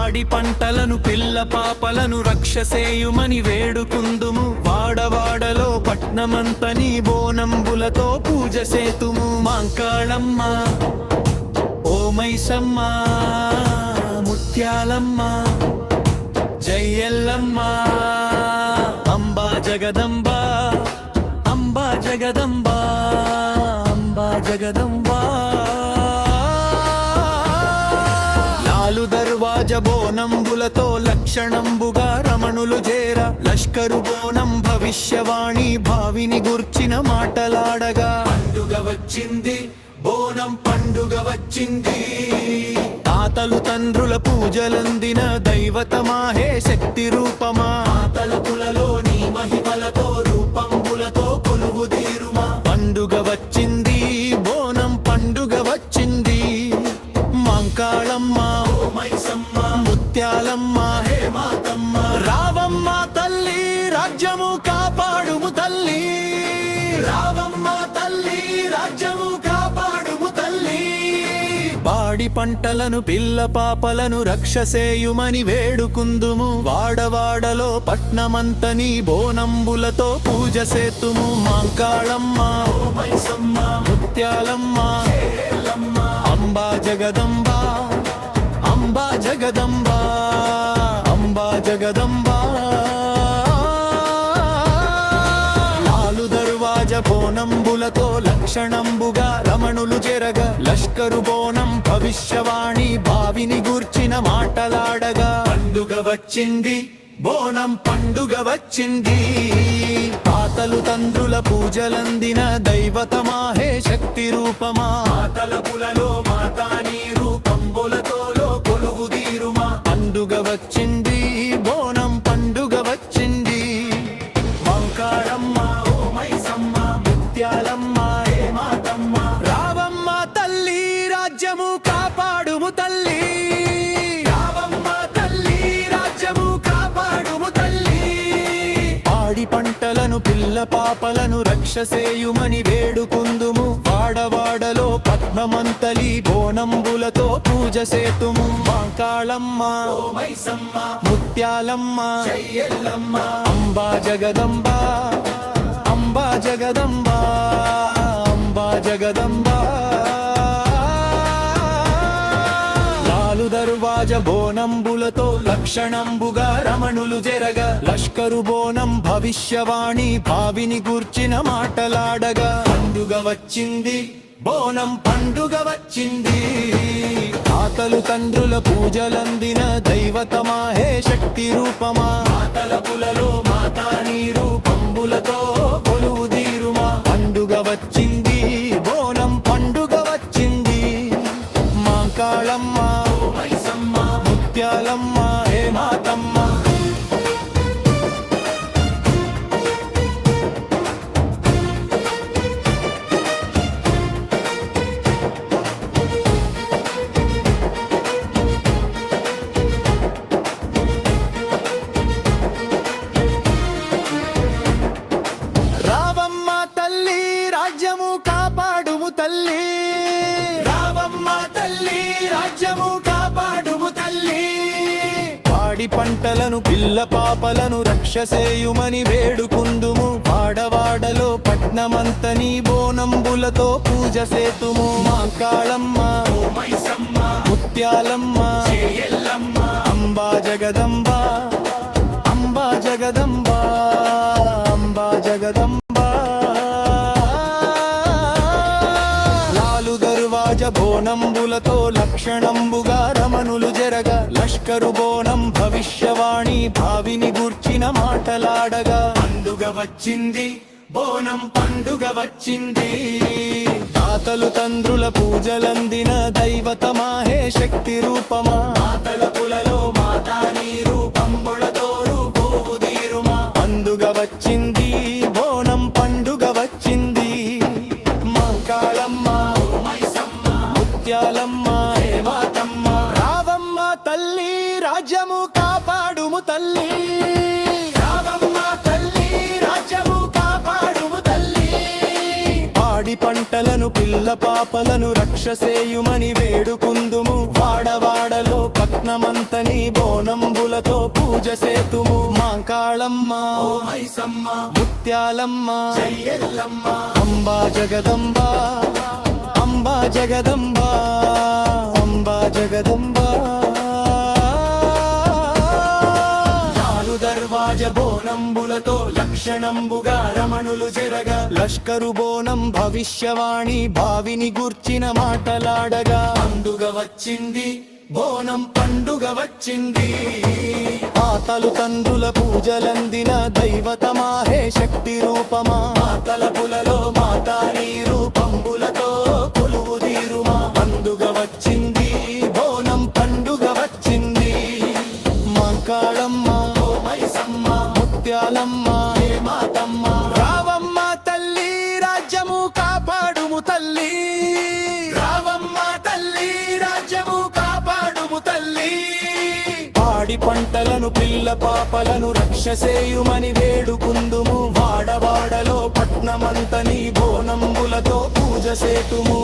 పాడి పంటలను పిల్ల పాపలను రక్షసేయుమని వేడుకుందుము వాడవాడలో పట్నమంతని బోనంబులతో పూజ సేతుము మాంకాళమ్మ ఓ మైసమ్మ ముత్యాలమ్మ జయ్యల్లమ్మ అంబా జగదంబ అంబా జగదంబ అంబా జగదంబ లాలు దర్వాజ బోనంబులతో లక్షణంబుగా రమణులు చేర లష్కరు బోనం భవిష్యవాణి భావిని గుర్చిన మాటలాడగా పండుగ వచ్చింది బోనం పండుగ వచ్చింది తాతలు తండ్రుల పూజలందిన దైవతమాహే శక్తి రూపమా తలపులలో నీ మహిమలతో రూపంబులతో కొలువుదీరుమా పండుగ వచ్చింది బోనం పండుగ వచ్చింది మాంకాళమ్మ మైసమ్మ ముత్యాలమ్మ హే మాతమ్మ రావమ్మ తల్లి రాజ్యము కాపాడుము తల్లి రావమ్మ తల్లి రాజ్యము కాపాడుము తల్లి పాడి పంటలను పిల్ల పాపలను రక్షసేయుమని వేడుకుందుము వాడవాడలో పట్నమంతని బోనంబులతో పూజ సేతుము మాంకాళమ్మ మైసమ్మ ముత్యాలమ్మ అంబా జగదంబ అంబా జగదంబ అంబా జగదంబ లాలు దర్వాజ బోనంబులతో లక్షణంబుగా రమణులు చెరగ లష్కరు బోనం భవిష్యవాణి భావిని గూర్చిన మాటలాడగా పండుగ వచ్చింది బోనం పండుగ వచ్చింది తాతలు తండ్రుల పూజలందిన దైవతమాహే శక్తి రూపమా తలపులలో మాతా నీ రూపంబులతో కొలువుదీరుమా పండుగ వచ్చింది బోనం పండుగ వచ్చింది మాంకాళమ్మ ఓ మైసమ్మ ముత్యాలమ్మ హే మాతమ్మ రావమ్మ తల్లి రాజ్యము కాపాడుము తల్లి రావమ్మ తల్లి రాజ్యము కాపాడుము తల్లి పాడి పంటలను పిల్ల పాపలను రక్షసేయుమని వేడుకుందుము వాడవాడలో పద్మమంతలి బోనంబులతో పూజ సేతుము మాంకాళమ్మ మైసమ్మ ముత్యాలమ్మ జయ్యల్లమ్మ అంబా జగదంబ అంబా జగదంబ అంబా జగదంబ లాలు దర్వాజ బోనంబులతో లక్షణంబుగా రమణులు జరగ లష్కరు బోనం భవిష్యవాణి భావిని గూర్చిన మాటలాడగా పండుగ వచ్చింది బోనం పండుగ వచ్చింది తాతలు తండ్రుల పూజలందిన దైవతమాహే శక్తి రూపమా తలపులలో మాతా నీ రూపంబులతో కొలువుదీరుమా పండుగ వచ్చింది బోనం పండుగ వచ్చింది మాంకాళమ్మ మైసమ్మ ముత్యాలమ్మ హే మాతమ్మ రావమ్మ తల్లి రాజ్యము కాపాడుము తల్లి రావమ్మ తల్లి రాజ్యము కాపాడుము తల్లి పాడి పంటలను పిల్ల పాపలను రక్షసేయుమని వేడుకుందుము వాడవాడలో పట్నమంతని బోనంబులతో పూజ సేతుము మాంకాళమ్మ మైసమ్మ ముత్యాలమ్మ జయ్యల్లమ్మ అంబా జగదంబ అంబా జగదంబ అంబా జగదంబ లాలు దర్వాజ బోనంబులతో లక్షణంబుగా రమణులు జరగ లష్కరు బోనం భవిష్యవాణి భావిని గూర్చిన మాటలాడగా పండుగ వచ్చింది బోనం పండుగ వచ్చింది తాతలు తండ్రుల పూజలందిన దైవతమాహే శక్తి రూపమా తలపులలో మాతా నీ రూపంబులతో రూపోవుదీరుమా పండుగ వచ్చింది బోనం పండుగ వచ్చింది మాంకాళమ్మ మైసమ్మ ముత్యాలమ్మ హే మాతమ్మ రావమ్మ తల్లి రాజ్యము కాపాడుము తల్లి రావమ్మ తల్లి రాజ్యము కాపాడుము తల్లి పాడి పంటలను పంటలను పిల్ల పాపలను రక్షసేయుమని వేడుకుందుము వాడవాడలో పట్నమంతని బోనంబులతో పూజ సేతుము మాంకాళమ్మ ఓ మైసమ్మ ముత్యాలమ్మ జయ్యల్లమ్మ అంబా జగదంబ అంబా జగదంబ అంబా జగదంబ దర్వాజ బోనంబులతో లక్షణంబుగా రమణులు జరగా లష్కరు బోనం భవిష్యవాణి భావిని గూర్చిన మాటలాడగా పండుగ వచ్చింది బోనం పండుగ వచ్చింది మాతలు తండ్రుల పూజలందిన దైవతమాహే శక్తి రూపమా మాతల పులలో మాతా నీ రూపంబులతో కొలువు తీరుమా పండుగ వచ్చింది బోనం పండుగ వచ్చింది మాంకాళమ్మ ముత్యాలమ్మ మాతమ్మ రావమ్మ తల్లి రాజ్యము కాపాడుము తల్లి రావమ్మ తల్లి రాజ్యము కాపాడుము తల్లి పాడి పంటలను పిల్ల పాపలను రక్షసేయుమని వేడుకుందుము వాడవాడలో పట్నమంతని బోనంబులతో పూజ సేతుము